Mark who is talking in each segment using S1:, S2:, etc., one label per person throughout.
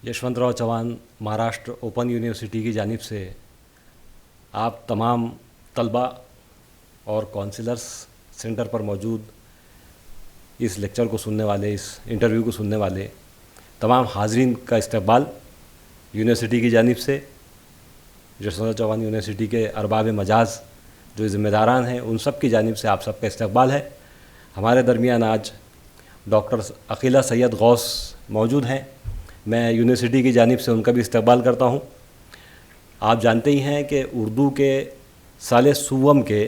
S1: Yashwantrao Chauhan Maharashtra open university की जानिब से आप तमाम तलबा और काउंसलर्स सेंटर पर मौजूद इस लेक्चर को सुनने वाले, इस इंटरव्यू को सुनने वाले तमाम हाजरीन का इस्तकबाल यूनिवर्सिटी की जानिब से, यशवंतराव चौहान यूनिवर्सिटी के अरबाब मजाज जो ज़िम्मेदारान हैं उन सब की जानिब से आप सबका इस्तकबाल है। हमारे दरमियान आज डॉक्टर अकीला सैयद गौस मौजूद हैं। मैं यूनिवर्सिटी की जानिब से उनका भी इस्तकबाल करता हूँ। आप जानते ही हैं कि उर्दू के साल सुवम के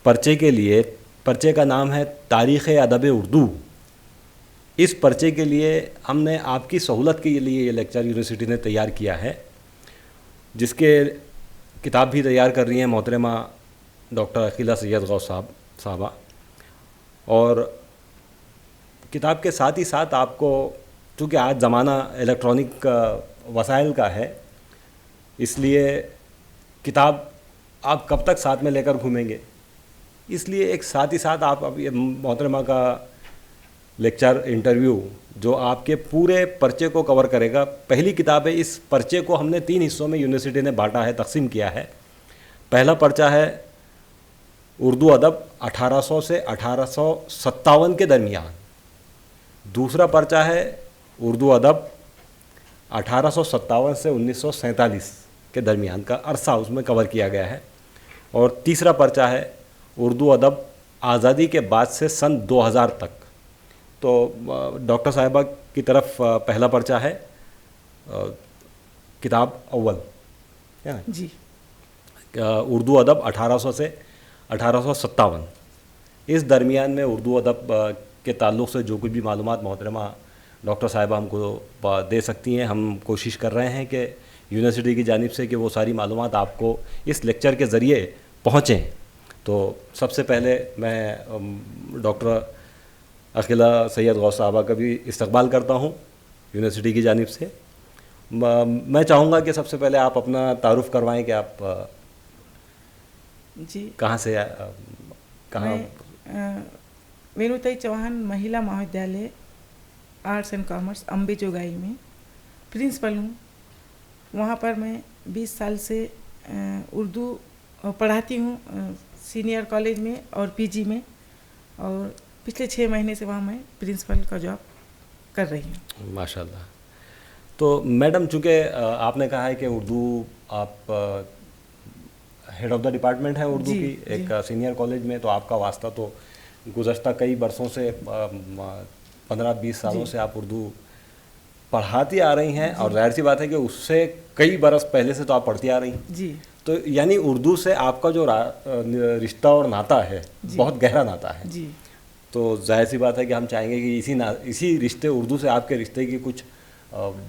S1: पर्चे के लिए, पर्चे का नाम है तारीख़ अदब उर्दू। इस पर्चे के लिए हमने आपकी सहूलत के लिए ये लेक्चर यूनिवर्सिटी ने तैयार किया है, जिसके किताब भी तैयार कर रही हैं मोहतरमा डॉक्टर अकीला सैयद गौस साहबा। और किताब के साथ ही साथ आपको, चूँकि आज ज़माना इलेक्ट्रॉनिक वसाइल का है, इसलिए किताब आप कब तक साथ में लेकर घूमेंगे, इसलिए एक साथ ही साथ आप अब ये मोहतरमा का लेक्चर इंटरव्यू जो आपके पूरे पर्चे को कवर करेगा। पहली किताब है, इस पर्चे को हमने 3 हिस्सों में यूनिवर्सिटी ने बांटा है, तकसीम किया है। पहला पर्चा है उर्दू अदब 1800 से 1857 के दरमियान। दूसरा पर्चा है उर्दू अदब 1857 से 1947 के दरमियान का अरसा उसमें कवर किया गया है। और तीसरा पर्चा है उर्दू अदब आज़ादी के बाद से सन 2000 तक। तो डॉक्टर साहिबा की तरफ पहला पर्चा है, किताब अव्वल है ना
S2: जी,
S1: उर्दू अदब 1800 से 1857। इस दरमियान में उर्दू अदब के ताल्लुक़ से जो कुछ भी मालूमात मोहतरमा डॉक्टर साहिबा हमको दे सकती हैं, हम कोशिश कर रहे हैं कि यूनिवर्सिटी की जानिब से कि वो सारी मालूमात आपको इस लेक्चर के ज़रिए पहुँचें। तो सबसे पहले मैं डॉक्टर अकीला सैयद गौस साहबा का भी इस्तकबाल करता हूँ यूनिवर्सिटी की जानिब से। मैं चाहूँगा कि सबसे पहले आप अपना तारुफ़ करवाएं कि आप
S2: जी
S1: कहाँ से कहाँ।
S2: वेणुताई चौहान महिला महाविद्यालय आर्ट्स एंड कॉमर्स अम्बे जोगाई में प्रिंसिपल हूँ। वहाँ पर मैं 20 साल से उर्दू पढ़ाती हूँ, सीनियर कॉलेज में और पीजी में, और पिछले 6 महीने से वहाँ मैं प्रिंसिपल का जॉब कर रही हूँ।
S1: माशाल्लाह। तो मैडम, चूँकि आपने कहा है कि उर्दू आप हेड ऑफ़ द डिपार्टमेंट है उर्दू की एक सीनियर कॉलेज में, तो आपका वास्ता तो गुज़श्ता कई बरसों से 15-20 सालों से आप उर्दू पढ़ाती आ रही हैं, और जाहिर सी बात है कि उससे कई बरस पहले से तो आप पढ़ती आ रही हैं
S2: जी।
S1: तो यानी उर्दू से आपका जो रिश्ता और नाता है बहुत गहरा नाता है
S2: जी।
S1: तो जाहिर सी बात है कि हम चाहेंगे कि इसी रिश्ते, उर्दू से आपके रिश्ते की कुछ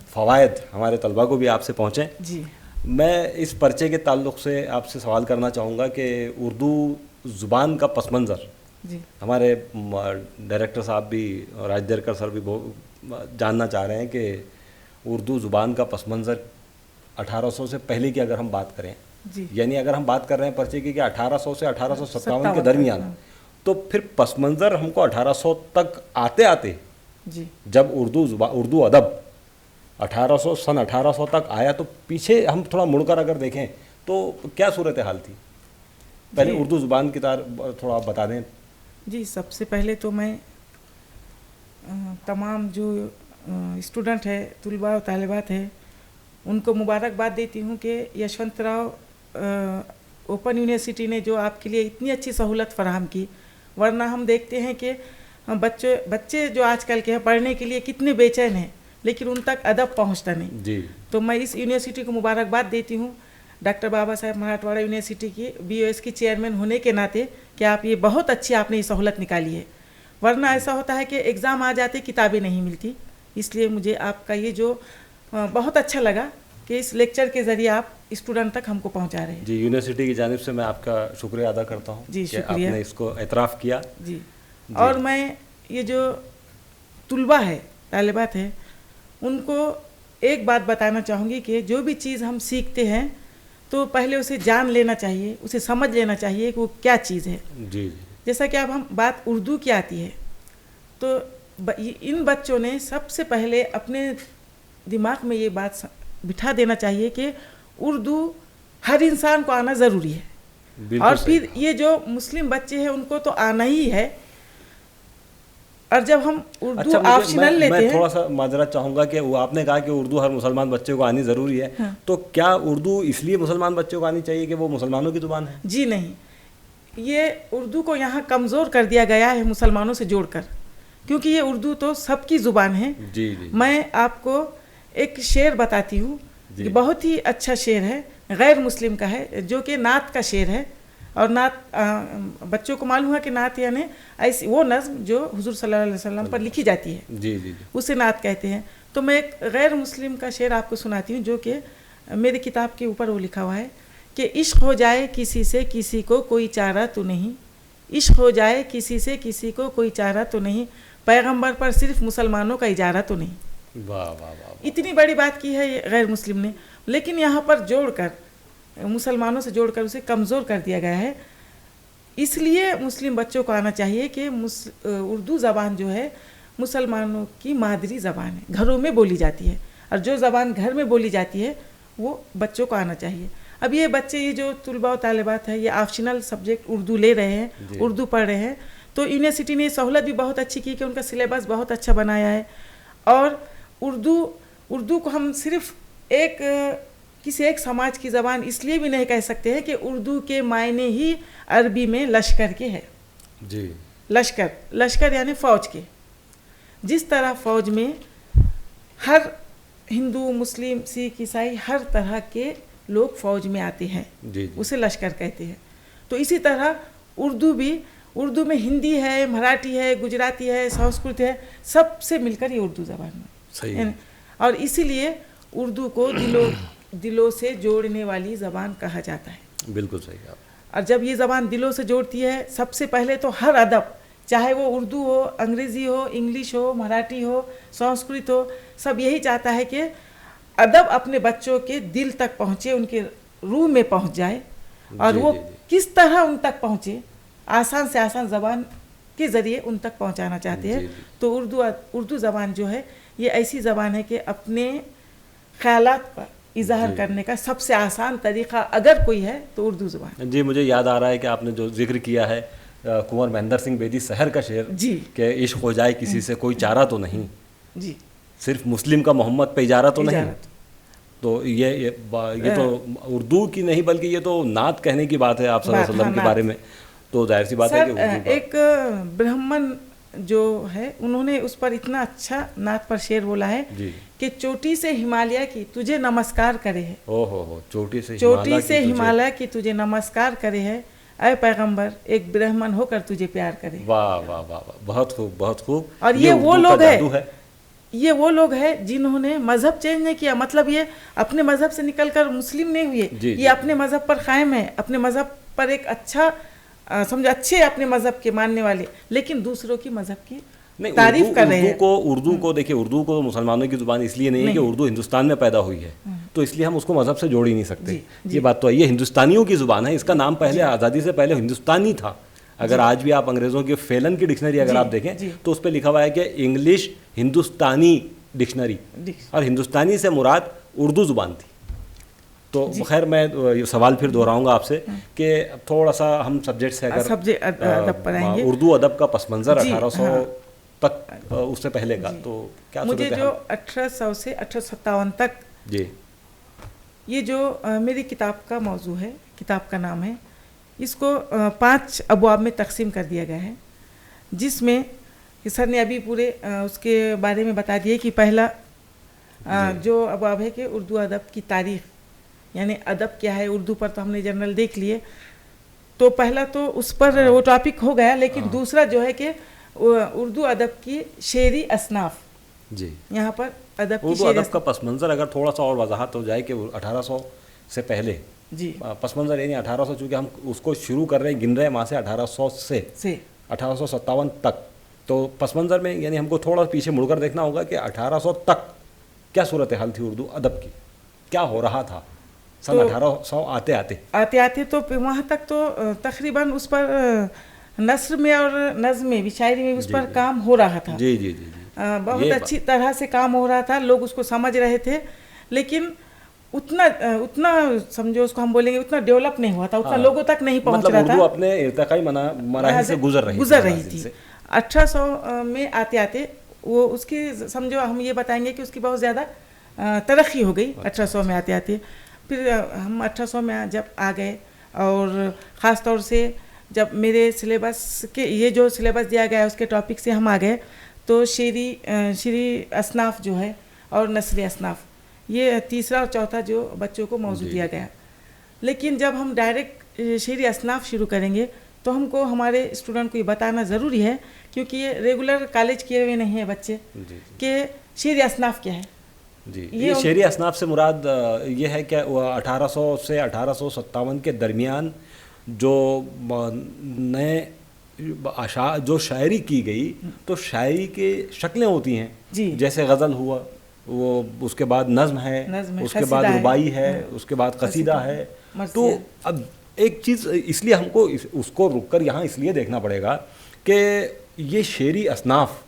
S1: फ़वायद हमारे तलबा को भी आपसे पहुँचें।
S2: जी।
S1: मैं इस पर्चे के ताल्लुक़ से आपसे सवाल करना चाहूँगा कि उर्दू ज़ुबान का पस मंज़र,
S2: जी।
S1: हमारे डायरेक्टर साहब भी, राज देरकर सर भी जानना चाह रहे हैं कि उर्दू ज़ुबान का पस मंज़र 1800 से पहले की अगर हम बात करें, यानी अगर हम बात कर रहे हैं पर्चे की कि 1800 से 1857 के दरमियान, तो फिर पस मंज़र हमको 1800 तक आते आते
S2: जी,
S1: जब उर्दू अदब 1800 तक आया, तो पीछे हम थोड़ा मुड़कर अगर देखें तो क्या सूरत हाल थी? पहले उर्दू ज़ुबान की थोड़ा बता दें।
S2: जी, सबसे पहले तो मैं तमाम जो स्टूडेंट है, तुलबा और तालिबात है, उनको मुबारकबाद देती हूँ कि यशवंतराव ओपन यूनिवर्सिटी ने जो आपके लिए इतनी अच्छी सहूलत फराहम की। वरना हम देखते हैं कि बच्चे जो आजकल के हैं पढ़ने के लिए कितने बेचैन हैं, लेकिन उन तक अदब पहुंचता नहीं
S1: जी।
S2: तो मैं इस यूनिवर्सिटी को मुबारकबाद देती हूँ, डॉक्टर बाबा साहेब मराठवाड़ा यूनिवर्सिटी की BOS की चेयरमैन होने के नाते, कि आप ये बहुत अच्छी आपने ये सहूलत निकाली है। वरना ऐसा होता है कि एग्ज़ाम आ जाते किताबें नहीं मिलती। इसलिए मुझे आपका ये जो बहुत अच्छा लगा कि इस लेक्चर के ज़रिए आप स्टूडेंट तक हमको पहुंचा रहे हैं।
S1: जी, यूनिवर्सिटी की जानिब से मैं आपका शुक्रिया अदा करता हूँ
S2: जी,
S1: कि
S2: शुक्रिया।
S1: आपने इसको एतराफ़ किया।
S2: जी। और मैं ये जो तुलबा है, तालिबात है, उनको एक बात बताना चाहूँगी कि जो भी चीज़ हम सीखते हैं तो पहले उसे जान लेना चाहिए, उसे समझ लेना चाहिए कि वो क्या चीज़ है।
S1: जी।
S2: जैसा कि अब हम बात उर्दू की आती है, तो इन बच्चों ने सबसे पहले अपने दिमाग में ये बात बिठा देना चाहिए कि उर्दू हर इंसान को आना ज़रूरी है।
S1: बिल्कुल
S2: और
S1: सही
S2: फिर ये जो मुस्लिम बच्चे हैं उनको तो आना ही है। और जब हम उर्दू
S1: अच्छा,
S2: ऑप्शनल लेते
S1: मैं
S2: हैं,
S1: थोड़ा सा माजरत चाहूँगा कि वो आपने कहा कि उर्दू हर मुसलमान बच्चे को आनी ज़रूरी है।
S2: हाँ।
S1: तो क्या उर्दू इसलिए मुसलमान बच्चों को आनी चाहिए कि वो मुसलमानों की ज़ुबान है?
S2: जी नहीं, ये उर्दू को यहाँ कमज़ोर कर दिया गया है मुसलमानों से जोड़कर, क्योंकि ये उर्दू तो सबकी ज़ुबान है।
S1: जी जी।
S2: मैं आपको एक शेर बताती हूँ,
S1: जी।
S2: बहुत ही अच्छा शेर है, गैर मुस्लिम का है, जो कि नात का शेर है। और नात बच्चों को मालूम है कि नात यानी ऐसी वो नज़्म जो हुजूर सल्लल्लाहु अलैहि वसल्लम पर लिखी जाती है,
S1: जी जी जी।
S2: उसे नात कहते हैं। तो मैं एक गैर मुस्लिम का शेर आपको सुनाती हूँ, जो कि मेरी किताब के ऊपर वो लिखा हुआ है कि इश्क हो जाए किसी से किसी को कोई चारा तो नहीं, इश्क हो जाए किसी से किसी को कोई चारा तो नहीं, पैगंबर पर सिर्फ मुसलमानों का इजारा तो नहीं।
S1: वाह वाह वाह।
S2: इतनी बड़ी बात की है ये गैर मुस्लिम ने, लेकिन यहाँ पर जोड़कर मुसलमानों से जोड़कर उसे कमज़ोर कर दिया गया है। इसलिए मुस्लिम बच्चों को आना चाहिए कि उर्दू ज़बान जो है मुसलमानों की मादरी ज़बान है, घरों में बोली जाती है, और जो ज़बान घर में बोली जाती है वो बच्चों को आना चाहिए। अब ये बच्चे, ये जो तुलबा और तालिबात है, ये ऑप्शनल सब्जेक्ट उर्दू ले रहे हैं, उर्दू पढ़ रहे हैं, तो यूनिवर्सिटी ने सहूलत भी बहुत अच्छी की कि उनका सिलेबस बहुत अच्छा बनाया है। और उर्दू को हम सिर्फ किसी एक समाज की ज़बान इसलिए भी नहीं कह सकते हैं कि उर्दू के मायने ही अरबी में लश्कर के है।
S1: जी।
S2: लश्कर यानी फ़ौज के। जिस तरह फ़ौज में हर हिंदू, मुस्लिम, सिख, ईसाई हर तरह के लोग फ़ौज में आते हैं,
S1: जी जी।
S2: उसे लश्कर कहते हैं। तो इसी तरह उर्दू भी, उर्दू में हिंदी है, मराठी है, गुजराती है, संस्कृत है, सबसे मिलकर ये उर्दू ज़बान में
S1: सही है।
S2: और इसीलिए उर्दू को दिलों से जोड़ने वाली ज़बान कहा जाता है।
S1: बिल्कुल सही आप।
S2: और जब ये ज़बान दिलों से जोड़ती है, सबसे पहले तो हर अदब, चाहे वो उर्दू हो, अंग्रेज़ी हो, इंग्लिश हो, मराठी हो, संस्कृत हो, सब यही चाहता है कि अदब अपने बच्चों के दिल तक पहुँचे, उनके रूह में पहुँच जाए। और
S1: जी,
S2: वो
S1: जी, जी।
S2: किस तरह उन तक पहुँचे, आसान से आसान ज़बान के ज़रिए उन तक पहुँचाना चाहते हैं।
S1: जी, जी।
S2: तो उर्दू ज़बान जो है ये ऐसी ज़बान है कि अपने ख़यालात का इजहार
S1: जी।
S2: करने का सबसे आसान तरीक़ा अगर कोई है तो उर्दू ज़बान।
S1: जी, मुझे याद आ रहा है कि आपने जो जिक्र किया है कुंवर महेंद्र सिंह बेदी शहर का शेर,
S2: जी
S1: कि इश्क हो जाए किसी से कोई चारा तो नहीं,
S2: जी,
S1: सिर्फ मुस्लिम का मोहम्मद पे इजारा तो नहीं।
S2: इजारत।
S1: तो ये तो उर्दू की नहीं बल्कि ये तो नात कहने की बात है आप सल्लल्लाहु अलैहि वसल्लम के
S2: नात।
S1: बारे में। तो जाहिर सी बात है कि
S2: सर,
S1: उर्दू का
S2: एक ब्राह्मण जो है उन्होंने उस पर इतना अच्छा नात पर शेर बोला है
S1: जी।
S2: कि चोटी से हिमालय की तुझे नमस्कार करे है,
S1: हो चोटी से
S2: हिमालय की तुझे नमस्कार करे है, ऐ पैगंबर एक ब्राह्मण होकर तुझे प्यार करे।
S1: वाह वाह वाह वाह, बहुत खूब बहुत खूब।
S2: और ये वो
S1: उर्दू का
S2: लोग
S1: जादू
S2: है, ये वो लोग हैं जिन्होंने मज़हब चेंज नहीं किया, मतलब ये अपने मज़हब से निकलकर मुस्लिम नहीं हुए,
S1: जी,
S2: ये अपने मज़हब पर कायम है, अपने मज़हब पर एक अच्छा समझो अच्छे अपने मज़हब के मानने वाले, लेकिन दूसरों की मज़हब की तारीफ कर रहे हैं।
S1: उर्दू को देखिए, उर्दू को मुसलमानों की ज़ुबान इसलिए नहीं है कि उर्दू हिंदुस्तान में पैदा हुई है, तो इसलिए हम उसको मज़हब से जोड़ ही नहीं सकते। ये बात तो है, ये हिंदुस्तानियों की ज़ुबान है, इसका नाम पहले आज़ादी से पहले हिंदुस्तानी था। अगर आज भी आप अंग्रेज़ों के फेलन की डिक्शनरी अगर आप देखें तो उस पर लिखा हुआ है कि इंग्लिश हिंदुस्तानी डिक्शनरी, और हिंदुस्तानी से मुराद उर्दू ज़ुबान थी। तो खैर मैं ये सवाल फिर दोहराऊंगा आपसे कि थोड़ा सा हम सब्जेक्ट से
S2: अदब पर आएंगे।
S1: उर्दू अदब का पस मंज़र 1800 तक, उससे पहले का तो क्या
S2: मुझे जो 1800 से 1857 तक
S1: जी,
S2: ये जो मेरी किताब का मौजू है, किताब का नाम है, इसको 5 अबवाब में तकसीम कर दिया गया है, जिसमें सर ने अभी पूरे उसके बारे में बता दिए कि पहला जो अबवाब है कि उर्दू अदब की तारीख़, यानी अदब क्या है, उर्दू पर तो हमने जनरल देख लिए, तो पहला तो उस पर वो टॉपिक हो गया, लेकिन दूसरा जो है कि उर्दू अदब की शेरी असनाफ।
S1: जी,
S2: यहाँ पर अदब की
S1: उर्दू अदब का पस मंज़र अगर थोड़ा सा और वजाहत हो जाए कि 1800 से पहले
S2: जी,
S1: पस मंज़र यानी 1800, चूँकि हम उसको शुरू कर रहे हैं, गिन रहे हैं वहाँ से 1800 से 1857 तक, तो पस मंज़र में यानी हमको थोड़ा पीछे मुड़कर देखना होगा कि 1800 तक क्या सूरत हाल थी उर्दू अदब की, क्या हो रहा था सन 1800 आते आते
S2: तो वहाँ तक तो तकरीबन उस पर नस्र में और नज़्म में भी, शायरी में उस पर काम हो रहा था।
S1: जी जी जी जी।
S2: बहुत
S1: ये
S2: अच्छी तरह से काम हो रहा था, लोग उसको समझ रहे थे, लेकिन उतना समझो उसको हम बोलेंगे उतना डेवलप नहीं हुआ था, उतना
S1: हाँ,
S2: लोगों तक नहीं पहुंच
S1: मतलब
S2: रहा
S1: उर्दू
S2: था।
S1: अपने इर्तिकाई मराहिल से गुजर रही
S2: थी।
S1: से।
S2: 1800 में आते आते वो उसकी समझो हम ये बताएंगे कि उसकी बहुत ज़्यादा तरक्की हो गई 1800 में आते आते। फिर हम 1800 में जब आ गए, और ख़ास तौर से जब मेरे सिलेबस के ये जो सिलेबस दिया गया है उसके टॉपिक से हम आ गए, तो शेरी असनाफ जो है और नस्री असनाफ, ये तीसरा और चौथा जो बच्चों को मौजूद दिया गया। लेकिन जब हम डायरेक्ट शेरी असनाफ शुरू करेंगे तो हमको हमारे स्टूडेंट को ये बताना ज़रूरी है, क्योंकि ये रेगुलर कॉलेज किए हुए नहीं है बच्चे, कि शेरी असनाफ क्या है।
S1: जी, ये शेरी असनाफ से मुराद ये है कि 1800 से 1857 के दरमियान जो नए जो शायरी की गई, तो शायरी के शक्लें होती हैं जी, जैसे गज़ल हुआ, वो उसके बाद नज़्म है, उसके बाद रुबाई है, उसके बाद कसीदा है। तो अब एक चीज़ इसलिए हमको उसको रुककर यहाँ इसलिए देखना पड़ेगा कि ये शेरी असनाफ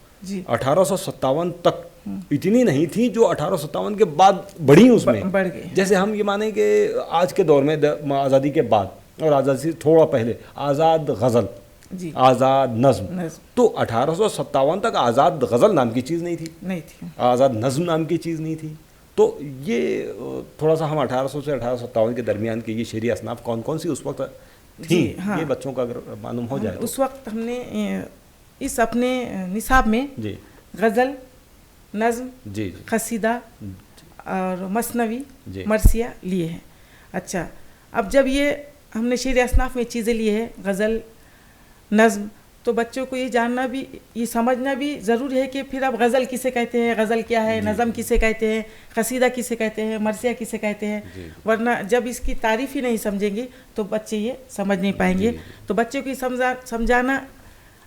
S1: 1857 तक इतनी नहीं थी जो 1857 के बाद बढ़ी, उसमें बढ़ गई। जैसे हम ये माने कि आज के दौर में आज़ादी के बाद और आज़ादी से थोड़ा पहले आज़ाद गज़ल, आज़ाद नज़्म, तो 1857 तक आज़ाद गज़ल नाम की चीज़ नहीं थी, आज़ाद नज़्म नाम की चीज़ नहीं थी। तो ये थोड़ा सा हम 1800 से 1857 के दरमियान की ये शेरी असनाफ कौन कौन सी उस वक्त थी, ये बच्चों का अगर मालूम हो जाए।
S2: उस वक्त हमने इस अपने निसाब में गज़ल, नज़्म, कसीदा और मसनवी, मरसिया लिए हैं। अच्छा, अब जब ये हमने शेर असनाफ में चीज़ें लिए हैं, गज़ल, नज़्म, तो बच्चों को ये जानना भी, ये समझना भी ज़रूरी है कि फिर अब गज़ल किसे कहते हैं, गज़ल क्या है, नज़म किसे कहते हैं, कसीदा किसे कहते हैं, मरसिया किसे कहते हैं। वरना जब इसकी तारीफ़ ही नहीं समझेंगे तो बच्चे ये समझ नहीं पाएंगे। तो बच्चों को समझाना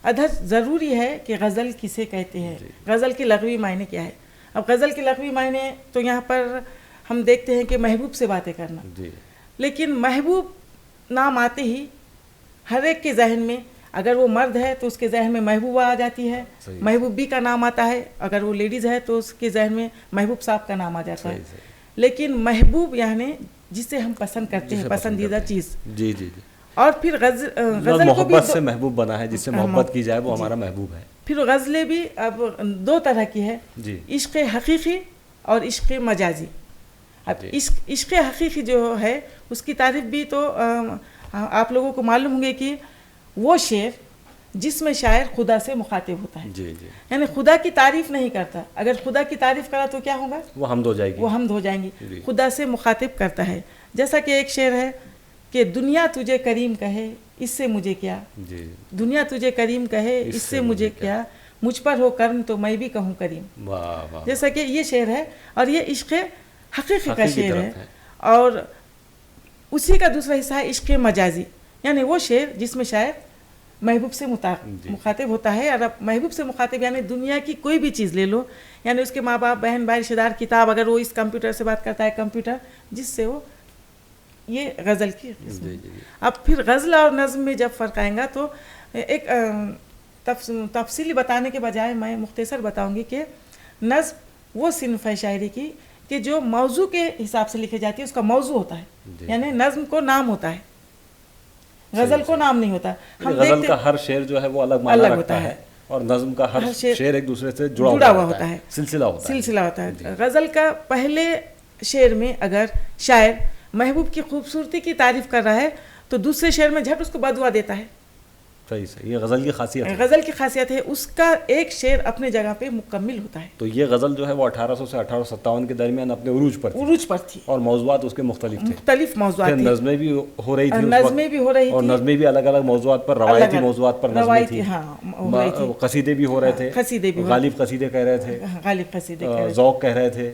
S2: अधर ज़रूरी है कि गज़ल किसे कहते हैं, गज़ल के लग़वी मायने क्या है। अब गज़ल के लग़वी मायने तो यहाँ पर हम देखते हैं कि महबूब से बातें करना, लेकिन महबूब नाम आते ही हर एक के जहन में, अगर वो मर्द है तो उसके जहन में महबूबा आ जाती है, महबूबी का नाम आता है, अगर वो लेडीज़ है तो उसके जहन में महबूब साहब का नाम आ जाता है। लेकिन महबूब यानी जिसे हम पसंद करते हैं, पसंदीदा चीज़। जी जी जी। और फिर गज़ल
S1: मोहब्बत से महबूब बना है, जिससे मोहब्बत की जाए वो हमारा महबूब है।
S2: फिर गज़लें भी अब दो तरह की है, इश्क़ हकीकी और इश्क़ मजाजी। अब इश्क़ हकीकी जो है उसकी तारीफ़ भी तो आप लोगों को मालूम होंगे कि वो शेर जिसमें शायर खुदा से मुखातिब होता है, यानी खुदा की तारीफ़ नहीं करता। अगर खुदा की तारीफ़ करा तो क्या होगा,
S1: वो हमद हो जाएगी,
S2: वो हमद हो जाएंगी। खुदा से मुखातिब करता है। जैसा कि एक शेर है कि दुनिया तुझे करीम कहे इससे मुझे क्या, दुनिया तुझे करीम कहे इससे मुझे क्या, मुझ पर हो कर्म तो मैं भी कहूँ करीम। जैसा कि ये शेर है, और ये इश्क़ हकीकी का शेर है। और उसी का दूसरा हिस्सा है इश्क़ मजाजी, यानी वो शेर जिसमें शायर महबूब से मुखातिब होता है। और अब महबूब से मुखातिब यानी दुनिया की कोई भी चीज़ ले लो, यानी उसके माँ बाप, बहन भाई, रिश्तेदार, किताब, अगर वो इस कंप्यूटर से बात करता है, कंप्यूटर, जिससे वो ये गज़ल की किस्म। अब फिर गज़ल और नज़्म में जब फ़र्क आएगा तो एक तफसीली बताने के बजाय मैं मुख्तसर बताऊंगी कि नज़्म वो सिन्फ़ है शायरी की कि जो मौजू के हिसाब से लिखी जाती है, उसका मौजू होता है, यानी नज़्म को नाम होता है, गज़ल को नाम नहीं होता।
S1: हम गज़ल का हर शेर जो है वो अलग माना रखता है, और नज़्म का हर शेर एक दूसरे से जुड़ा हुआ होता है, सिलसिला होता है। गज़ल का पहले शेर में अगर शायर महबूब की खूबसूरती की तारीफ़ कर रहा है तो दूसरे शेर में झट उसको बदुआ देता है। सही, ये गज़ल की खासियत है।
S2: गज़ल की खासियत है, उसका एक शेर अपने जगह पे मुकम्मिल होता है।
S1: तो ये गज़ल जो है वो 1800 से 1857 के दरमियान अपने उरूज पर थी, और मौज़ूआत उसके मुख्तलिफ मौज़ूआत थे। नज़्में भी हो रही थी, और नज़में भी अलग अलग मौज़ूआत पर, रवायती मौज़ूआत पर नज़में थी, कसीदे भी हो रहे थे, गालिब कसीदे कह रहे थे, ज़ौक़ कह रहे थे,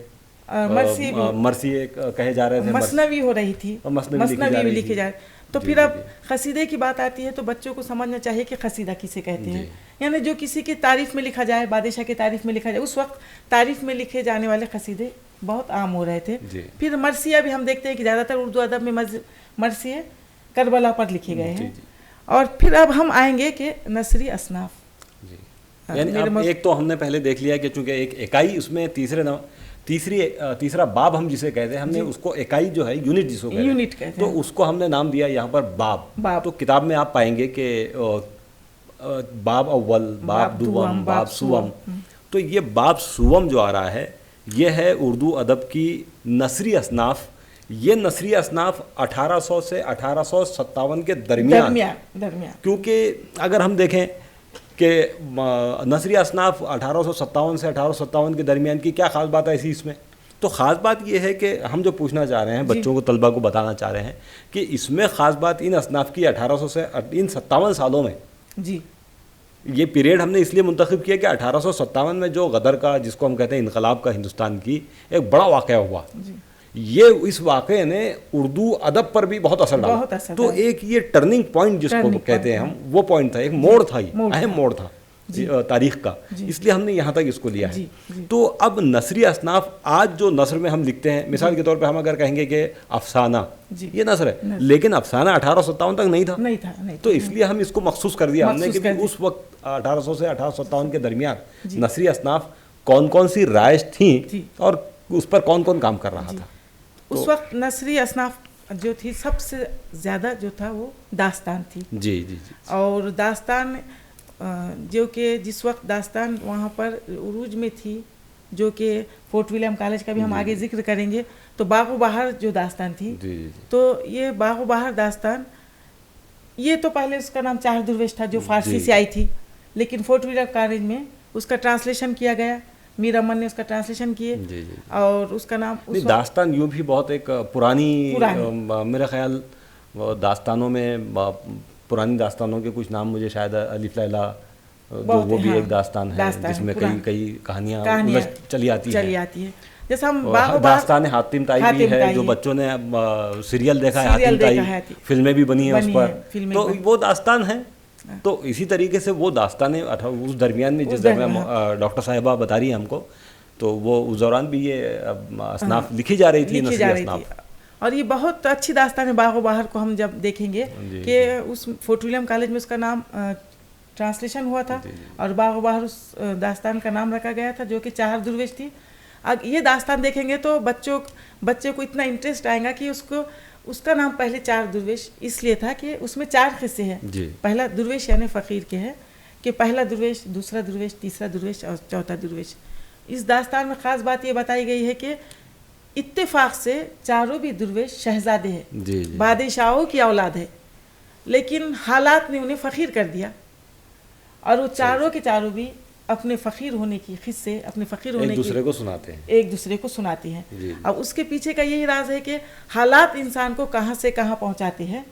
S1: मरसी कहे जा रहे थे,
S2: मसनवी हो रही थी, मसनवी भी लिखी जा। तो फिर अब कसीदे की बात आती है तो बच्चों को समझना चाहिए कि कसीदा किसे कहते हैं, यानी जो किसी की तारीफ़ में लिखा जाए, बादशाह की तारीफ़ में लिखा जाए। उस वक्त तारीफ़ में लिखे जाने वाले कसीदे बहुत आम हो रहे थे। फिर मरसिया भी हम देखते हैं कि ज़्यादातर उर्दू अदब में मरसिए करबला पर लिखे गए हैं। और फिर अब हम आएंगे कि नसरी असनाफ।
S1: यानी अब एक तो हमने पहले देख लिया कि चूंकि एक इकाई उसमें तीसरा बाब हम जिसे कहते हैं, हमने उसको इकाई जो है यूनिट जिसको कहते हैं,
S2: यूनिट कहते
S1: तो
S2: हैं।
S1: उसको हमने नाम दिया यहाँ पर बाब। तो किताब में आप पाएंगे कि बाब अव्वल, बाब दुवम, बाब सुवम। तो ये बाब सुवम जो आ रहा है ये है उर्दू अदब की नसरी असनाफ। ये नसरी असनाफ 1800 से 1857 के दरमियान, क्योंकि अगर हम देखें कि नसरी असनाफ 1857 से 1857 के दरमियान की क्या ख़ास बात है ऐसी इसमें, तो ख़ास बात ये है कि हम जो पूछना चाह रहे हैं बच्चों को, तलबा को बताना चाह रहे हैं कि इसमें ख़ास बात इन असनाफ की 1800 से इन 57 सालों में जी ये पीरियड हमने इसलिए मुंतखब किया कि 1857 में जो गदर का, जिसको हम कहते हैं इनकलाब का, हिंदुस्तान की एक बड़ा वाक़या हुआ, ये इस वाक़े ने उर्दू अदब पर भी बहुत असर डाला। तो एक ये टर्निंग पॉइंट जिसको कहते हैं हम, वो पॉइंट था, एक मोड़ था, ये अहम मोड़ था तारीख का, इसलिए हमने यहाँ तक इसको लिया है। तो अब नसरी असनाफ आज जो नसर में हम लिखते हैं, मिसाल के तौर पे हम अगर कहेंगे कि अफसाना, ये नसर है, लेकिन अफसाना 1857 तक नहीं था। तो इसलिए हम इसको मखसूस कर दिया हमने कि उस वक्त 1800 से 1857 के दरमियान नसरी असनाफ कौन कौन सी राइज थी और उस पर कौन कौन काम कर रहा था।
S2: उस वक्त नसरी असनाफ जो थी, सबसे ज़्यादा जो था वो दास्तान थी। जी। और दास्तान जो कि जिस वक्त दास्तान वहाँ पर उरूज में थी, जो कि फोर्ट विलियम कॉलेज का भी हम आगे जिक्र करेंगे, तो बागो बहार जो दास्तान थी, तो ये बागो बहार दास्तान, ये तो पहले उसका नाम चार दुर्वेश था जो फारसी से आई थी, लेकिन फोर्ट विलियम कॉलेज में उसका ट्रांसलेशन किया गया, मीर अमन ने उसका ट्रांसलेशन किए और उसका नाम
S1: दास्तान यूँ भी बहुत एक पुरानी मेरा ख्याल दास्तानों में पुरानी दास्तानों के कुछ नाम मुझे शायद अलिफ लैला, जो वो भी एक दास्तान है जिसमें कई कहानियाँ चली आती है।
S2: जैसे हम
S1: दास्तान हातिम ताई भी है, जो बच्चों ने सीरियल देखा है, हातिम ताई फिल्में भी बनी है उस पर, तो वो दास्तान है। तो इसी तरीके से वो दास्तानें उस दरमियान में, जिस दरमियान डॉक्टर साहिबा बता रही हैं हमको, तो वो उस दौरान भी ये असनाफ लिखी जा रही थी, नसरी असनाफ।
S2: और ये बहुत अच्छी दास्तान है। बागो बहार को हम जब देखेंगे कि उस फोर्ट विलियम कॉलेज में उसका नाम ट्रांसलेशन हुआ था और बागो बहार उस दास्तान का नाम रखा गया था, जो कि चार दुर्वेश थी। ये दास्तान देखेंगे तो बच्चे को इतना इंटरेस्ट आएगा कि उसका नाम पहले चार दुर्वेश इसलिए था कि उसमें चार किस्से हैं। पहला दुर्वेश यानी फ़कीर के है कि पहला दुर्वेश, दूसरा दुर्वेश, तीसरा दुर्वेश और चौथा दुर्वेश। इस दास्तान में ख़ास बात ये बताई गई है कि इत्तेफाक से चारों भी दुर्वेश शहजादे हैं, बादशाहों की औलाद है, लेकिन हालात ने उन्हें फ़कीर कर दिया और वो चारों के चारों भी अपने फ़कीर होने की खिस्से, अपने फ़कीर होने की एक दूसरे को सुनाते हैं। अब उसके पीछे का यही राज है कि हालात इंसान को कहाँ से कहाँ पहुँचाते हैं,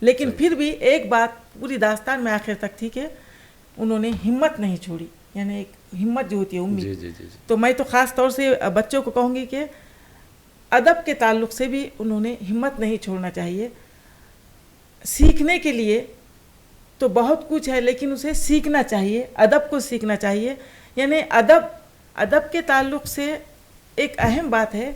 S2: लेकिन फिर भी एक बात पूरी दास्तान में आखिर तक थी कि उन्होंने हिम्मत नहीं छोड़ी, यानी एक हिम्मत जो होती है, उम्मीद। तो मैं तो ख़ास तौर से बच्चों को कहूँगी कि अदब के ताल्लुक़ से भी उन्होंने हिम्मत नहीं छोड़ना चाहिए। सीखने के लिए तो बहुत कुछ है, लेकिन उसे सीखना चाहिए, अदब को सीखना चाहिए। यानी अदब के ताल्लुक़ से एक अहम बात है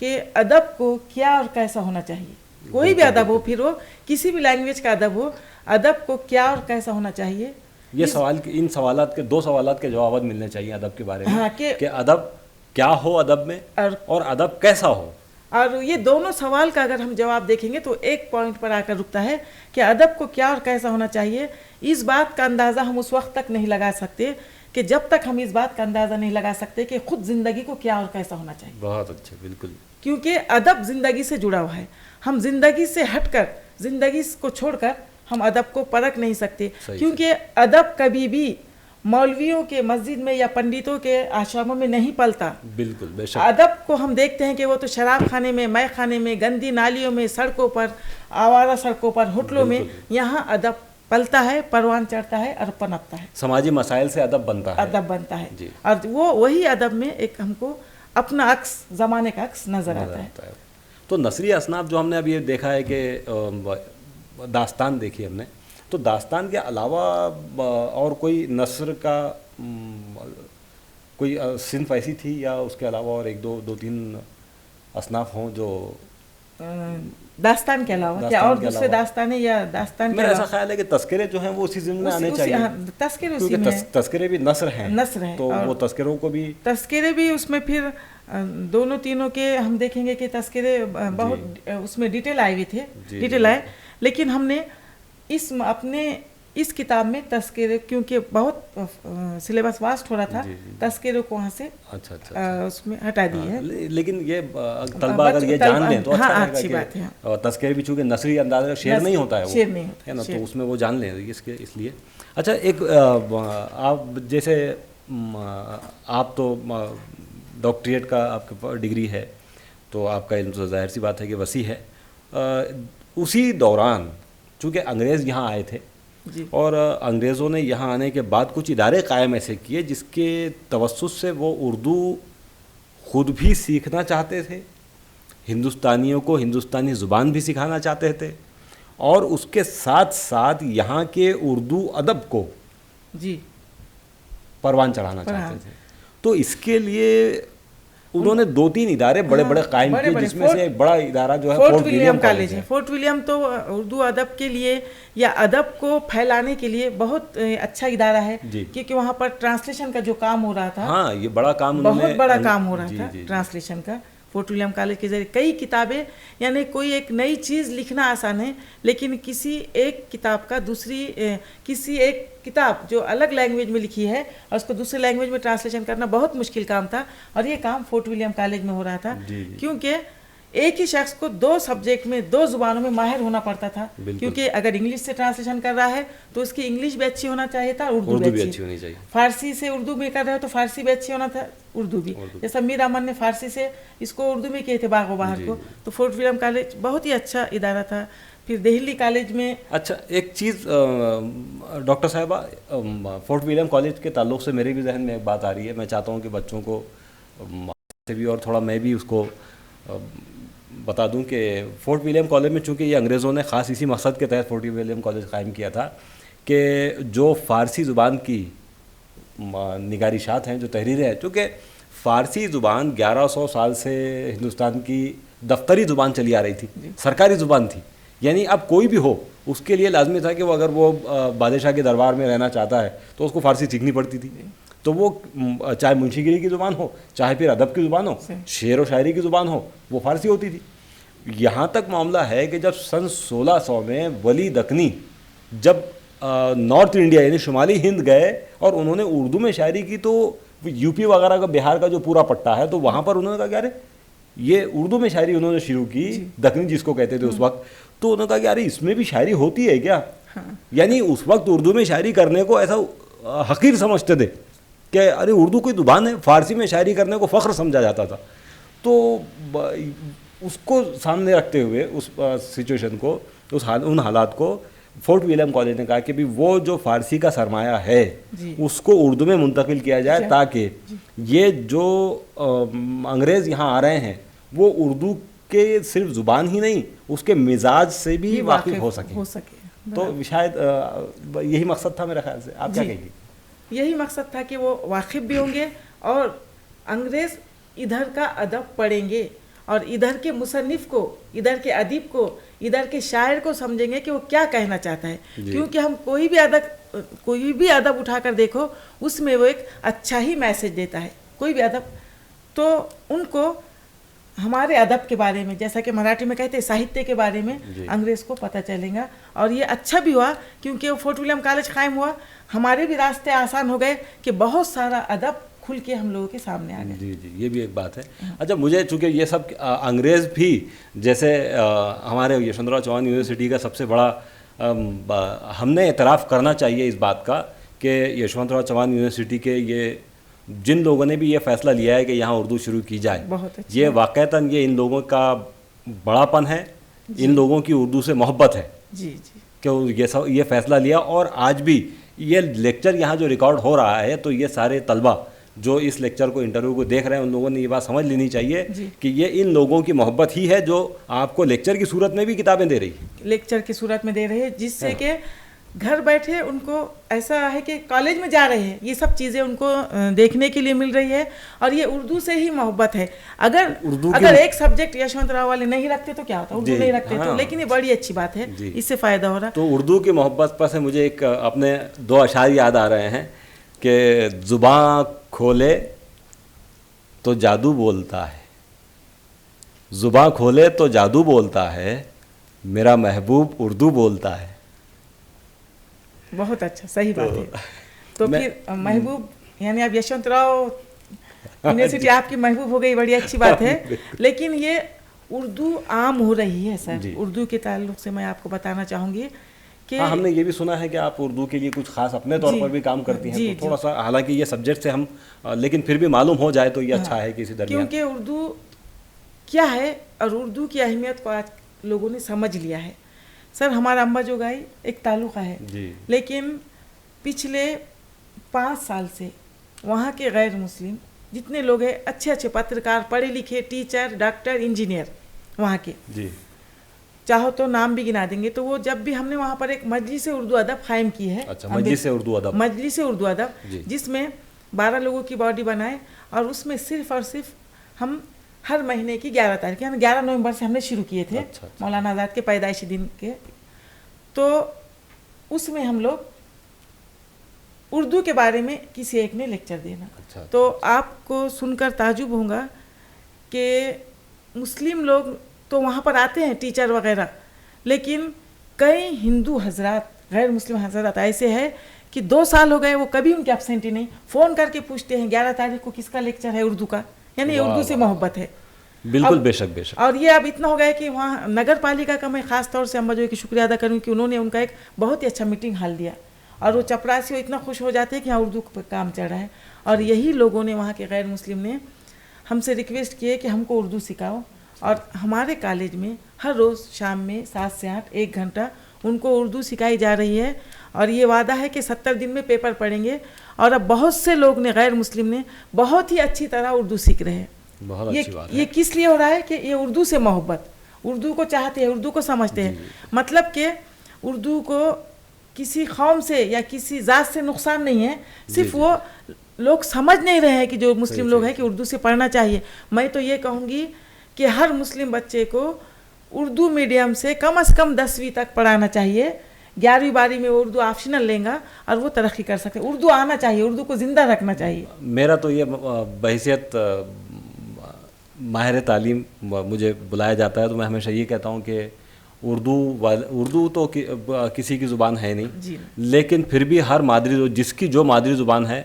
S2: कि अदब को क्या और कैसा होना चाहिए। कोई भी अदब हो, फिर वो किसी भी लैंग्वेज का अदब हो, अदब को क्या और कैसा होना चाहिए।
S1: ये इन सवालात के 2 सवालात के जवाब मिलने चाहिए अदब के बारे में। हाँ, कि अदब क्या हो अदब में और अदब कैसा हो।
S2: और ये दोनों सवाल का अगर हम जवाब देखेंगे तो एक पॉइंट पर आकर रुकता है कि अदब को क्या और कैसा होना चाहिए। इस बात का अंदाज़ा हम उस वक्त तक नहीं लगा सकते कि जब तक हम इस बात का अंदाज़ा नहीं लगा सकते कि ख़ुद ज़िंदगी को क्या और कैसा होना चाहिए।
S1: बहुत अच्छा, बिल्कुल।
S2: क्योंकि अदब ज़िंदगी से जुड़ा हुआ है। हम ज़िंदगी से हटकर, ज़िंदगी को छोड़कर हम अदब को परख नहीं सकते, क्योंकि अदब कभी भी मौलवियों के मस्जिद में या पंडितों के आश्रमों में नहीं पलता।
S1: बिल्कुल, बेशक।
S2: अदब को हम देखते हैं कि वो तो शराब खाने में, मै खाने में, गंदी नालियों में, सड़कों पर, आवारा सड़कों पर, होटलों में, यहाँ अदब पलता है, परवान चढ़ता है और पनपता है।
S1: समाजी मसाइल से अदब बनता है।
S2: और वो वही अदब में एक हमको अपना अक्स, ज़माने का अक्स नज़र आता है।
S1: तो नसरी असनाफ जो हमने अभी देखा है कि दास्तान देखी हमने, तो दास्तान के अलावा और कोई नस्र का कोई सिन्फ ऐसी थी या उसके अलावा और 1-2-3 असनाफ हों जो
S2: दास्तान के अलावा क्या
S1: दास्तान
S2: और
S1: के
S2: दूसरे
S1: अलावा?
S2: दास्ताने या दास्तान के
S1: मेरा ऐसा
S2: अलावा
S1: ख्याल है कि तस्करे जो हैं वो उसी जिम्मे आने चाहिए,
S2: तस्करे उसी
S1: क्योंकि
S2: में है।
S1: तस्करे भी नस्र हैं,
S2: नस्र है
S1: तो
S2: और
S1: वो तस्करों को भी
S2: तस्करे भी उसमें फिर दोनों तीनों के हम देखेंगे कि तस्करे बहुत उसमें डिटेल आए हुए थे,
S1: जी,
S2: डिटेल आए, लेकिन हमने अपने इस किताब में तस्करे, क्योंकि बहुत सिलेबस वास्ट हो रहा था, तस्करों को वहाँ से
S1: अच्छा अच्छा
S2: उसमें हटा दी है।
S1: लेकिन ये तलबा अगर ये जान लें तो अच्छा
S2: हाँ,
S1: रहेगा
S2: अच्छी
S1: कि
S2: बात है।
S1: और तस्करे भी चूंकि नस्री अंदाज का शेर नहीं होता है, वो
S2: शेर नहीं होता
S1: है ना,
S2: शेर।
S1: तो उसमें वो जान लें इसके इसलिए। अच्छा, एक आप जैसे आप तो डॉक्टरेट का आपके पास डिग्री है, तो आपका इल्म तो ज़ाहिर सी बात है कि वसी है। उसी दौरान चूँकि अंग्रेज़ यहाँ आए थे
S2: जी।
S1: और अंग्रेज़ों ने यहाँ आने के बाद कुछ इदारे कायम ऐसे किए जिसके तवस्सुस से वो उर्दू ख़ुद भी सीखना चाहते थे, हिंदुस्तानियों को हिंदुस्तानी ज़ुबान भी सिखाना चाहते थे, और उसके साथ साथ यहाँ के उर्दू अदब को
S2: जी
S1: परवान चढ़ाना चाहते थे। तो इसके लिए उन्होंने 2-3 इदारे बड़े बड़े कायम किए, जिसमें से एक बड़ा इदारा जो है
S2: फोर्ट विलियम कॉलेज है। फोर्ट विलियम तो उर्दू अदब के लिए या अदब को फैलाने के लिए बहुत अच्छा इदारा है, क्योंकि वहाँ पर ट्रांसलेशन का जो काम हो रहा था,
S1: हाँ, ये बड़ा काम,
S2: बहुत बड़ा काम हो रहा था ट्रांसलेशन का। फोर्ट विलियम कॉलेज के जरिए कई किताबें, यानी कोई एक नई चीज़ लिखना आसान है, लेकिन किसी एक किताब का किसी एक किताब जो अलग लैंग्वेज में लिखी है और उसको दूसरे लैंग्वेज में ट्रांसलेशन करना बहुत मुश्किल काम था, और ये काम फोर्ट विलियम कॉलेज में हो रहा था, क्योंकि एक ही शख्स को 2 सब्जेक्ट में 2 ज़ुबानों में माहिर होना पड़ता था, क्योंकि अगर इंग्लिश से ट्रांसलेशन कर रहा है तो उसकी इंग्लिश भी अच्छी होना चाहिए था, उर्दू भी अच्छी होनी चाहिए। फारसी से उर्दू में कर रहे हो तो फारसी भी अच्छी होना था, उर्दू भी। जैसा मीर अमन ने फारसी से इसको उर्दू में किए थे बागो बाहर को, तो फोर्ट विलियम कॉलेज बहुत ही अच्छा इदारा था। फिर दिल्ली कॉलेज में
S1: अच्छा, एक चीज़ डॉक्टर साहिबा, फोर्ट विलियम कॉलेज के ताल्लुक से मेरे भी जहन में एक बात आ रही है। मैं चाहता हूँ कि बच्चों को से भी और थोड़ा मैं भी उसको बता दूं कि फोर्ट विलियम कॉलेज में चूँकि ये अंग्रेज़ों ने ख़ास इसी मकसद के तहत फोर्ट विलियम कॉलेज कायम किया था कि जो फ़ारसी ज़ुबान की निगारिशात हैं, जो तहरीरें हैं, चूँकि फ़ारसी ज़ुबान 1100 साल से हिंदुस्तान की दफ्तरी ज़ुबान चली आ रही थी, सरकारी ज़ुबान थी, यानी अब कोई भी हो उसके लिए लाजमी था कि वो अगर वो बादशाह के दरबार में रहना चाहता है तो उसको फ़ारसी सीखनी पड़ती थी। तो वो चाहे मुंशीगिरी की ज़ुबान हो, चाहे फिर अदब की ज़ुबान हो, शेर व शायरी की ज़ुबान हो, वो फ़ारसी होती थी। यहाँ तक मामला है कि जब सन 1600 में वली दक्नी जब नॉर्थ इंडिया यानी शुमाली हिंद गए और उन्होंने उर्दू में शायरी की, तो यूपी वगैरह का, बिहार का जो पूरा पट्टा है, तो वहाँ पर उन्होंने कहा कि अरे ये उर्दू में शायरी उन्होंने शुरू की, दक्नी जिसको कहते थे उस वक्त, तो उन्होंने कहा कि अरे इसमें भी शायरी होती है क्या? यानी उस वक्त उर्दू में शायरी करने को ऐसा हकीर समझते थे कि अरे उर्दू कोई ज़ुबान है, फ़ारसी में शायरी करने को फ़ख्र समझा जाता था। तो उसको सामने रखते हुए उस सिचुएशन को, उन हालात को, फोर्ट विलियम कॉलेज ने कहा कि भी वो जो फ़ारसी का सरमाया है उसको उर्दू में मुंतकिल किया जाए, ताकि ये जो अंग्रेज़ यहाँ आ रहे हैं वो उर्दू के सिर्फ ज़ुबान ही नहीं, उसके मिजाज से भी वाकिफ़ हो सके। तो शायद यही मकसद था मेरे ख्याल से। आप क्या कहेंगे?
S2: यही मकसद था कि वो वाकिफ़ भी होंगे और अंग्रेज़ इधर का अदब पढ़ेंगे और इधर के मुसन्निफ़ को, इधर के अदीब को, इधर के शायर को समझेंगे कि वो क्या कहना चाहता है। क्योंकि हम कोई भी अदब उठाकर देखो, उसमें वो एक अच्छा ही मैसेज देता है, कोई भी अदब। तो उनको हमारे अदब के बारे में, जैसा कि मराठी में कहते हैं साहित्य के बारे में, अंग्रेज़ को पता चलेगा। और ये अच्छा भी हुआ क्योंकि वो फोर्ट विलियम कॉलेज कायम हुआ, हमारे भी रास्ते आसान हो गए कि बहुत सारा अदब खुल के हम लोगों के सामने आ गए।
S1: जी, ये भी एक बात है। अच्छा, मुझे चूँकि ये सब अंग्रेज़ भी, जैसे हमारे यशवंतराव चौहान यूनिवर्सिटी का सबसे बड़ा हमने एतराफ़ करना चाहिए इस बात का कि यशवंतराव चौहान यूनिवर्सिटी के ये जिन लोगों ने भी ये फ़ैसला लिया है कि यहाँ उर्दू शुरू की जाए, ये वाक़तन ये इन लोगों का बड़ापन है, इन लोगों की उर्दू से मोहब्बत है कि ये फ़ैसला लिया। और आज भी ये लेक्चर यहाँ जो रिकॉर्ड हो रहा है, तो ये सारे तलबा जो इस लेक्चर को, इंटरव्यू को देख रहे हैं, उन लोगों ने ये बात समझ लेनी चाहिए कि ये इन लोगों की मोहब्बत ही है जो आपको लेक्चर की सूरत में भी किताबें दे रही है,
S2: लेक्चर की सूरत में दे रही है, जिससे कि घर बैठे उनको ऐसा है कि कॉलेज में जा रहे हैं, ये सब चीज़ें उनको देखने के लिए मिल रही है, और ये उर्दू से ही मोहब्बत है। अगर एक सब्जेक्ट यशवंतराव वाले नहीं रखते तो क्या होता, उर्दू नहीं रखते तो, लेकिन ये बड़ी अच्छी बात है, इससे फ़ायदा हो रहा है।
S1: तो उर्दू की मोहब्बत पर से मुझे एक अपने 2 अशार याद आ रहे हैं कि ज़ुबां खोले तो जादू बोलता है, ज़ुबां खोले तो जादू बोलता है, मेरा महबूब उर्दू बोलता है।
S2: बहुत अच्छा, सही बात है। तो फिर महबूब यानी आप यशवंतराव यूनिवर्सिटी आपकी महबूब हो गई, बड़ी अच्छी बात है। लेकिन ये उर्दू आम हो रही है सर। उर्दू के ताल्लुक से मैं आपको बताना चाहूँगी कि
S1: हमने ये भी सुना है कि आप उर्दू के लिए कुछ खास अपने तौर पर भी काम करती हैं, तो थोड़ा सा, हालांकि ये सब्जेक्ट से हम, लेकिन फिर भी मालूम हो जाए तो ये अच्छा है कि इसी दरमियान,
S2: क्योंकि उर्दू क्या है और उर्दू की अहमियत को आज लोगों ने समझ लिया है। सर हमारा अंबाजोगाई एक तालुका है, लेकिन पिछले 5 साल से वहाँ के गैर मुस्लिम जितने लोग हैं, अच्छे अच्छे पत्रकार, पढ़े लिखे, टीचर, डॉक्टर, इंजीनियर वहाँ के, चाहो तो नाम भी गिना देंगे। तो वो जब भी हमने वहाँ पर एक मजलिस उर्दू अदब कायम की है,
S1: अच्छा, मजलिस उर्दू अदब,
S2: जिसमें 12 लोगों की बॉडी बनाए, और उसमें सिर्फ और सिर्फ हम हर महीने की 11 तारीख, यानी 11 नवंबर से हमने शुरू किए थे। अच्छा। मौलाना आज़ाद के पैदाइशी दिन के, तो उसमें हम लोग उर्दू के बारे में किसी एक ने लेक्चर देना। अच्छा। तो आपको सुनकर ताजुब होगा कि मुस्लिम लोग तो वहाँ पर आते हैं, टीचर वगैरह, लेकिन कई हिंदू हजरात, गैर मुस्लिम हजरात ऐसे हैं कि 2 साल हो गए वो कभी उनके एब्सेंटी नहीं, फ़ोन करके पूछते हैं 11 तारीख को किसका लेक्चर है उर्दू का, यानी उर्दू से मोहब्बत है।
S1: बिल्कुल, बेशक। और
S2: ये अब इतना हो गया है कि वहाँ नगर पालिका का मैं ख़ास तौर से अंबाजोगाई की शुक्रिया अदा करूँ कि उन्होंने उनका एक बहुत ही अच्छा मीटिंग हॉल दिया, और वो चपरासी इतना खुश हो जाते हैं कि हाँ उर्दू पर काम चल रहा है। और यही लोगों ने, वहाँ के गैर मुस्लिम ने हमसे रिक्वेस्ट किए कि हमको उर्दू सिखाओ, और हमारे कॉलेज में हर रोज़ शाम में 7 से 8 1 घंटा उनको उर्दू सिखाई जा रही है। और ये वादा है कि 70 दिन में पेपर पढ़ेंगे, और अब बहुत से लोग ने, गैर मुस्लिम ने, बहुत ही अच्छी तरह उर्दू सीख रहे हैं।
S1: बहुत अच्छी बात है।
S2: ये किस लिए हो रहा है कि ये उर्दू से मोहब्बत, उर्दू को चाहते हैं, उर्दू को समझते हैं। मतलब कि उर्दू को किसी कौम से या किसी ज़ात से नुकसान नहीं है, सिर्फ वो लोग समझ नहीं रहे हैं कि जो मुस्लिम लोग हैं कि उर्दू से पढ़ना चाहिए। मैं तो ये कहूँगी कि हर मुस्लिम बच्चे को उर्दू मीडियम से कम 10वीं तक पढ़ाना चाहिए। 11वीं 12वीं में उर्दू ऑप्शनल लेगा और वो तरक्की कर सकते हैं। उर्दू आना चाहिए, उर्दू को ज़िंदा रखना चाहिए।
S1: मेरा तो ये बहैसियत माहिर तालीम मुझे बुलाया जाता है, तो मैं हमेशा ये कहता हूँ कि उर्दू तो किसी की ज़ुबान है नहीं, लेकिन फिर भी हर मादरी, जिसकी जो मादरी ज़ुबान है,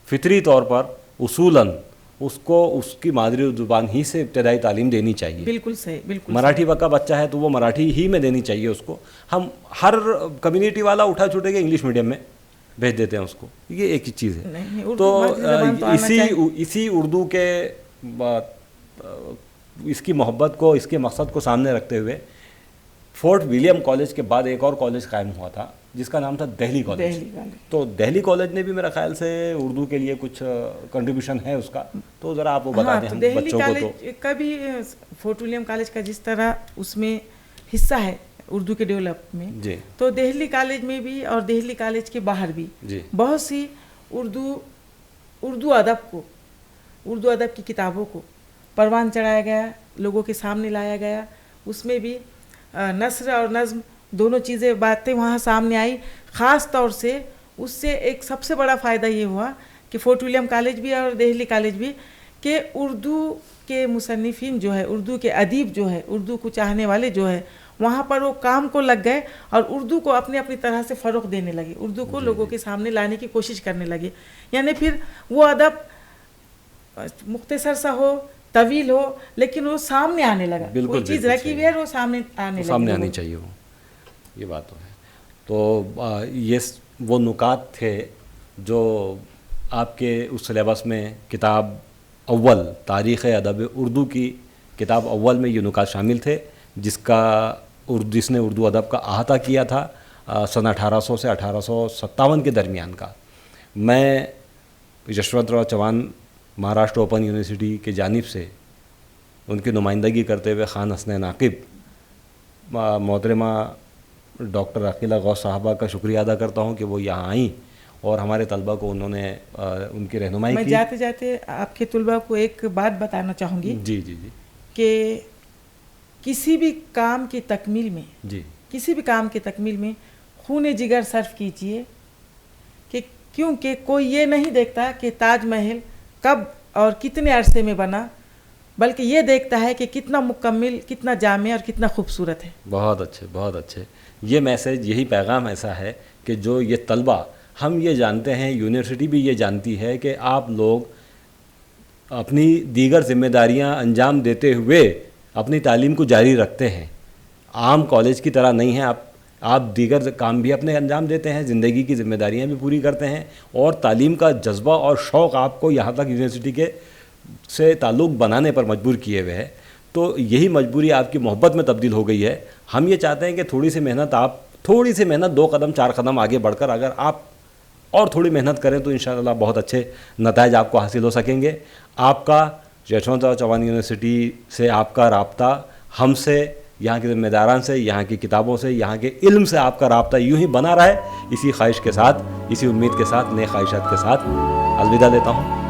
S1: फितरी तौर पर उसूलन उसको उसकी मादरी ज़ुबान ही से इब्तदाई तालीम देनी चाहिए।
S2: बिल्कुल सही, बिल्कुल।
S1: मराठी का बच्चा है तो वो मराठी ही में देनी चाहिए उसको। हम हर कम्युनिटी वाला उठा छूटे के इंग्लिश मीडियम में भेज देते हैं उसको, ये एक ही चीज़ है। तो इसी उर्दू के इसकी मोहब्बत को, इसके मकसद को सामने रखते हुए फोर्ट विलियम कॉलेज के बाद एक और कॉलेज कायम हुआ था जिसका नाम था दिल्ली कॉलेज। तो दिल्ली कॉलेज ने भी मेरा ख्याल से उर्दू के लिए कुछ कंट्रीब्यूशन है उसका, तो ज़रा आप वो बता दें हम बच्चों को। तो
S2: कभी फोर्ट विलियम कॉलेज का जिस तरह उसमें हिस्सा है उर्दू के डेवलप में, तो दिल्ली कॉलेज में भी और दिल्ली कॉलेज के बाहर भी बहुत सी उर्दू अदब की किताबों को परवान चढ़ाया गया, लोगों के सामने लाया गया। उसमें भी नस्र और नज़्म दोनों चीज़ें, बातें वहाँ सामने आई। ख़ास तौर से उससे एक सबसे बड़ा फ़ायदा ये हुआ कि फोर्ट विलियम कॉलेज भी और दिल्ली कॉलेज भी कि उर्दू के मुसन्निफ़ीन जो है, उर्दू के अदीब जो है, उर्दू को चाहने वाले जो है, वहाँ पर वो काम को लग गए और उर्दू को अपनी तरह से फ़रोग़ देने लगे, उर्दू को लोगों के सामने लाने की कोशिश करने लगे। यानी फिर वो अदब मुख्तसर सा हो, तवील हो, लेकिन वो सामने आने लगा। कोई चीज़ रखी हुई है वो सामने आनी
S1: चाहिए, वो ये बात तो है। तो ये वो नुकात थे जो आपके उस सिलेबस में किताब अव्वल, तारीख़ अदब उर्दू की किताब अव्वल में ये नुकात शामिल थे, जिसने उर्दू अदब का अहाता किया था सन 1800 से 1857 के दरमियान का। मैं यशवंतराव चौहान महाराष्ट्र ओपन यूनिवर्सिटी के जानिब से उनकी नुमाइंदगी करते हुए ख़ान हसन नाकिब, मोहतरमा डॉक्टर अकीला गौस साहबा का शुक्रिया अदा करता हूँ कि वो यहाँ आई और हमारे तलबा को उन्होंने उनकी रहनुमाई
S2: मैं
S1: की।
S2: जाते जाते आपके तलबा को एक बात बताना चाहूँगी
S1: जी जी जी
S2: कि किसी भी काम की तकमील में,
S1: जी
S2: किसी भी काम की तकमील में खून जिगर सर्फ कीजिए, कि क्योंकि कोई ये नहीं देखता कि ताजमहल कब और कितने अरसे में बना, बल्कि ये देखता है कि कितना मुकम्मल, कितना जामे और कितना खूबसूरत है।
S1: बहुत अच्छे, बहुत अच्छे। ये मैसेज, यही पैगाम ऐसा है कि जो ये तलबा, हम ये जानते हैं, यूनिवर्सिटी भी ये जानती है कि आप लोग अपनी दीगर जिम्मेदारियां अंजाम देते हुए अपनी तालीम को जारी रखते हैं। आम कॉलेज की तरह नहीं है, आप दीगर काम भी अपने अंजाम देते हैं, ज़िंदगी की जिम्मेदारियां भी पूरी करते हैं और तालीम का जज्बा और शौक़ आपको यहाँ तक यूनिवर्सिटी के से ताल्लुक़ बनाने पर मजबूर किए हुए है। तो यही मजबूरी आपकी मोहब्बत में तब्दील हो गई है। हम ये चाहते हैं कि थोड़ी सी मेहनत 2 कदम 4 कदम आगे बढ़कर अगर आप और थोड़ी मेहनत करें तो इंशाअल्लाह बहुत अच्छे नताइज आपको हासिल हो सकेंगे। आपका यशवंतराव चव्हाण यूनिवर्सिटी से आपका राब्ता हमसे, यहाँ के ज़िम्मेदारान से, यहाँ की किताबों से, यहाँ के इल्म से आपका राब्ता यूँ ही बना रहे, इसी ख्वाहिश के साथ, इसी उम्मीद के साथ, नए ख्वाहिशात के साथ अलविदा लेता हूँ।